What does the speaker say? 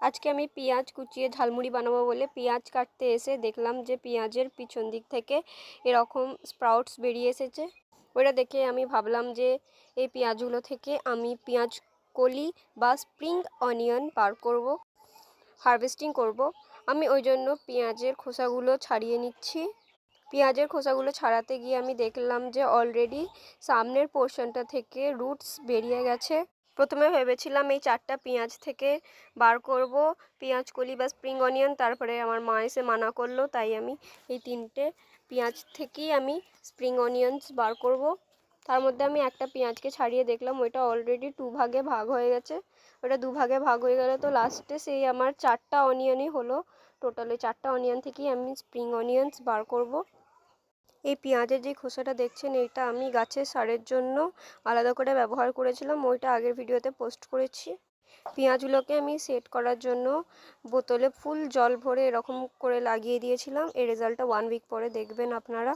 আজকে আমি পেঁয়াজ কুচিয়ে ঝালমুড়ি বানাবো বলে পেঁয়াজ কাটতে এসে দেখলাম যে পেঁয়াজের পিছন দিক থেকে এরকম স্প্রাউটস বেরিয়ে এসেছে। ওটা দেখে আমি ভাবলাম যে এই পেঁয়াজগুলো থেকে আমি পেঁয়াজ কলি বা স্প্রিং অনিয়ন বার করব, হারভেস্টিং করব। আমি ওই জন্য পেঁয়াজের খোসাগুলো ছাড়িয়ে নিচ্ছি। পেঁয়াজের খোসাগুলো ছাড়াতে গিয়ে আমি দেখলাম যে অলরেডি সামনের পোর্শনটা থেকে রুটস বেরিয়ে গেছে। প্রথমে ভেবেছিলাম এই 4টা পেঁয়াজ থেকে বার করব পেঁয়াজ কলি বা স্প্রিং অনিয়ন, তারপরে আমার মা এসে মানা করলো, তাই আমি এই 3টে পেঁয়াজ থেকেই আমি স্প্রিং অনিয়নস বার করব। তার মধ্যে আমি একটা পেঁয়াজকে ছাড়িয়ে দেখলাম ওইটা অলরেডি 2 ভাগে ভাগ হয়ে গেছে। ওটা 2 ভাগে ভাগ হয়ে গেলে তো লাস্টে সেই আমার 4টা অনিয়নই হলো। টোটালি 4টা অনিয়ন থেকেই আমি স্প্রিং অনিয়নস বার করব। এই পেঁয়াজের যে খোসাটা দেখছেন এইটা আমি গাছের সারের জন্য আলাদা করে ব্যবহার করেছিলাম, ওইটা আগের ভিডিওতে পোস্ট করেছি। পেঁয়াজগুলোকে আমি সেট করার জন্য বোতলে ফুল জল ভরে এরকম করে লাগিয়ে দিয়েছিলাম। এর রেজাল্টটা 1 উইক পরে দেখবেন আপনারা।